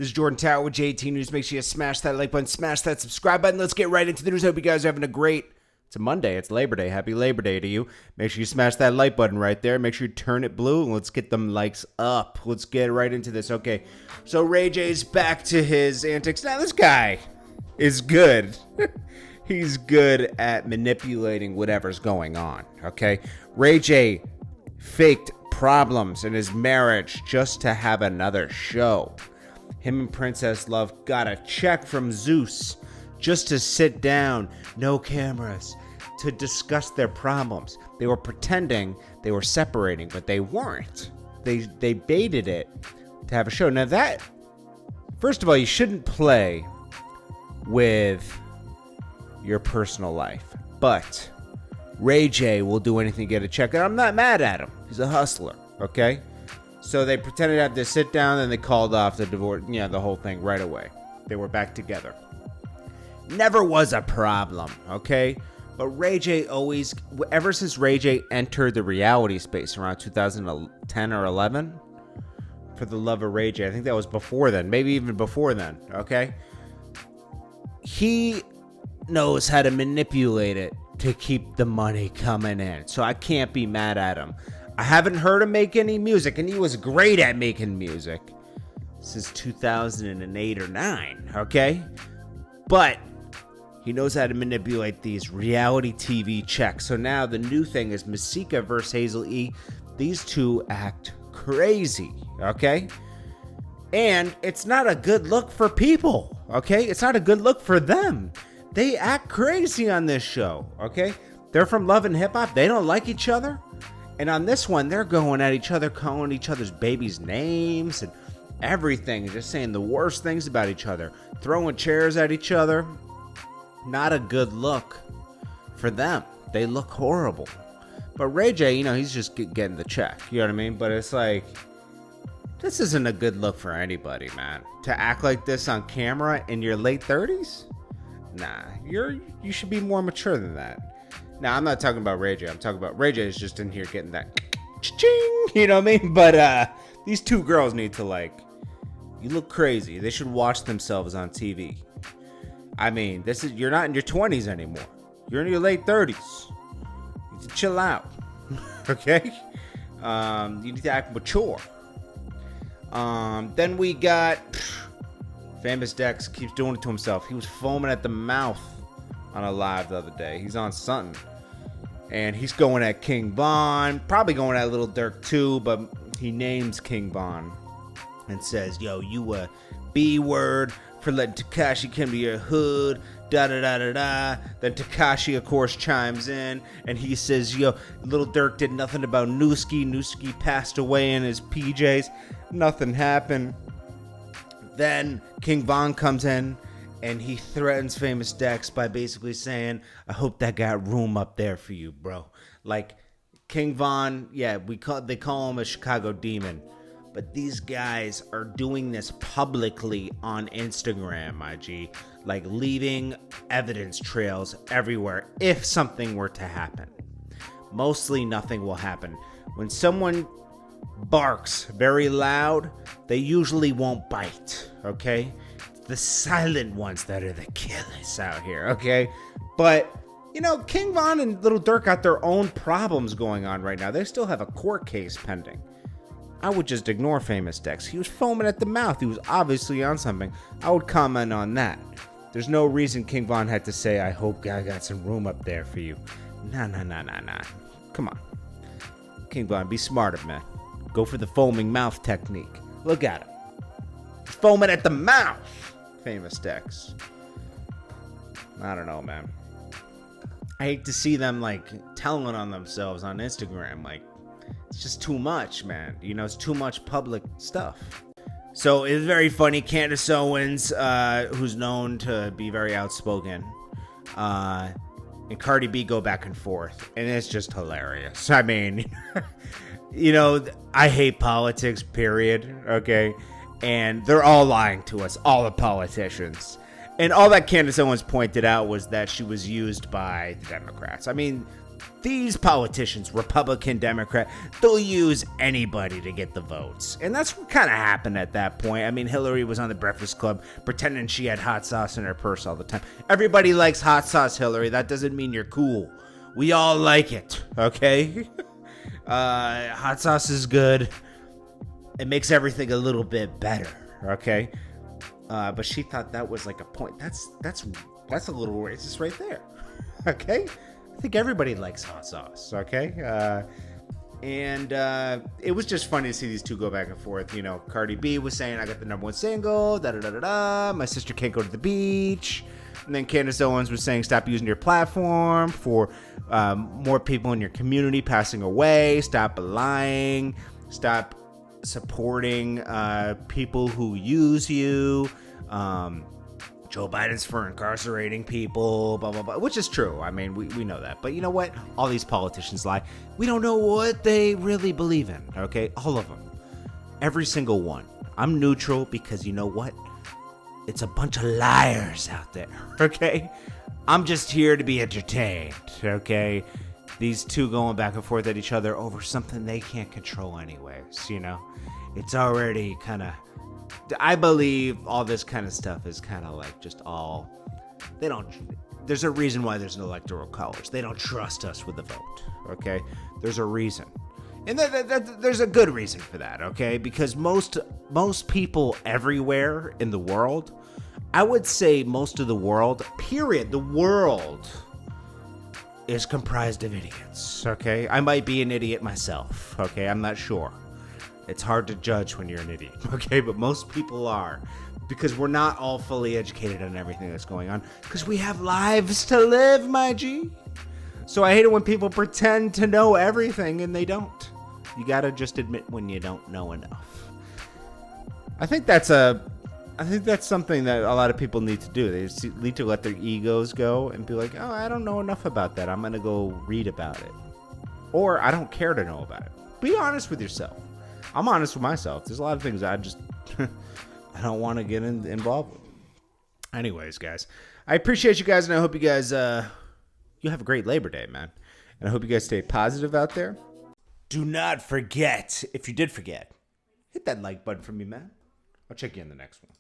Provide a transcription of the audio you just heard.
This is Jordan Tower with JT News. Make sure you smash that like button, smash that subscribe button. Let's get right into the news. Hope you guys are having a great... It's a Monday. It's Labor Day. Happy Labor Day to you. Make sure you smash that like button right there. Make sure you turn it blue, and let's get them likes up. Let's get right into this. Okay, so Ray J's back to his antics. Now, this guy is good. He's good at manipulating whatever's going on, okay? Ray J faked problems in his marriage just to have another show. Him and Princess Love got a check from Zeus just to sit down, no cameras, to discuss their problems. They were pretending they were separating, but they weren't. They baited it to have a show. Now that, first of all, you shouldn't play with your personal life, but Ray J will do anything to get a check, and I'm not mad at him. He's a hustler, okay? So they pretended to have to sit down, and they called off the divorce, the whole thing right away. They were back together. Never was a problem, okay? But Ray J always, ever since Ray J entered the reality space around 2010 or 11, for the love of Ray J, I think that was before then, maybe even before then, okay? He knows how to manipulate it to keep the money coming in. So I can't be mad at him. I haven't heard him make any music, and he was great at making music since 2008 or 9, okay? But he knows how to manipulate these reality TV checks. So now the new thing is Masika versus Hazel E. These two act crazy, okay? And it's not a good look for people, okay? It's not a good look for them. They act crazy on this show, okay? They're from Love and Hip Hop. They don't like each other. And on this one, they're going at each other, calling each other's babies' names and everything, just saying the worst things about each other, throwing chairs at each other. Not a good look for them. They look horrible. But Ray J, he's just getting the check. You know what I mean? But it's like, this isn't a good look for anybody, man. To act like this on camera in your late 30s? Nah, you should be more mature than that. Now, I'm not talking about Ray J. I'm talking about Ray J is just in here getting that cha-ching, you know what I mean? But these two girls need to, you look crazy. They should watch themselves on TV. I mean, you're not in your 20s anymore. You're in your late 30s. You need to chill out, okay? You need to act mature. Then we got... Famous Dex keeps doing it to himself. He was foaming at the mouth on a live the other day. He's on something. And he's going at King Von. Probably going at Lil Durk too, but he names King Von and says, yo, you a B-word for letting Tekashi come to your hood. Da-da-da-da-da. Then Tekashi, of course, chimes in. And he says, yo, Lil Durk did nothing about Newski. Newski passed away in his PJs. Nothing happened. Then King Von comes in and he threatens Famous Dex by basically saying, I hope that got room up there for you, bro. Like, King Von, yeah, they call him a Chicago demon. But these guys are doing this publicly on Instagram, my G. Like, leaving evidence trails everywhere if something were to happen. Mostly nothing will happen. When someone barks very loud, they usually won't bite, okay? It's the silent ones that are the killers out here, okay? But, King Von and Lil Durk got their own problems going on right now. They still have a court case pending. I would just ignore Famous Dex. He was foaming at the mouth. He was obviously on something. I would comment on that. There's no reason King Von had to say, I hope I got some room up there for you. Nah. Come on. King Von, be smarter, man. Go for the foaming mouth technique. Look at him. Foaming at the mouth. Famous Dex. I don't know, man. I hate to see them, telling on themselves on Instagram. It's just too much, man. It's too much public stuff. So it's very funny. Candace Owens, who's known to be very outspoken, and Cardi B go back and forth. And it's just hilarious. I mean... I hate politics, period, okay? And they're all lying to us, all the politicians. And all that Candace Owens pointed out was that she was used by the Democrats. I mean, These politicians, Republican, Democrat, they'll use anybody to get the votes. And that's what kind of happened at that point. I mean, Hillary was on the Breakfast Club pretending she had hot sauce in her purse all the time. Everybody likes hot sauce, Hillary. That doesn't mean you're cool. We all like it, okay? Hot sauce is good. It makes everything a little bit better, okay? But she thought that was like a point. That's a little racist right there, okay? I think everybody likes hot sauce, okay? And it was just funny to see these two go back and forth. You know, Cardi B was saying, I got the #1 single, da-da-da-da-da, my sister can't go to the beach. And then Candace Owens was saying, stop using your platform for more people in your community passing away, stop lying, stop supporting people who use you. Joe Biden's for incarcerating people, blah, blah, blah, which is true. I mean, we know that. But you know what? All these politicians lie. We don't know what they really believe in, okay? All of them. Every single one. I'm neutral because you know what? It's a bunch of liars out there, okay? I'm just here to be entertained, okay? These two going back and forth at each other over something they can't control anyways, you know? It's already kind of... I believe all this kind of stuff is kind of like just all... They don't... There's a reason why there's no electoral college. They don't trust us with the vote, okay? There's a reason. And there's a good reason for that, okay? Because most people everywhere in the world, I would say most of the world, period, the world is comprised of idiots, okay? I might be an idiot myself, okay? I'm not sure. It's hard to judge when you're an idiot, okay? But most people are, because we're not all fully educated on everything that's going on, because we have lives to live, my G. So I hate it when people pretend to know everything and they don't. You gotta just admit when you don't know enough. I think that's something that a lot of people need to do. They just need to let their egos go and be like, oh, I don't know enough about that. I'm gonna go read about it. Or I don't care to know about it. Be honest with yourself. I'm honest with myself. There's a lot of things I just I don't want to get involved with. Anyways, guys, I appreciate you guys, and I hope you guys you have a great Labor Day, man. And I hope you guys stay positive out there. Do not forget, if you did forget, hit that like button for me, man. I'll check you in the next one.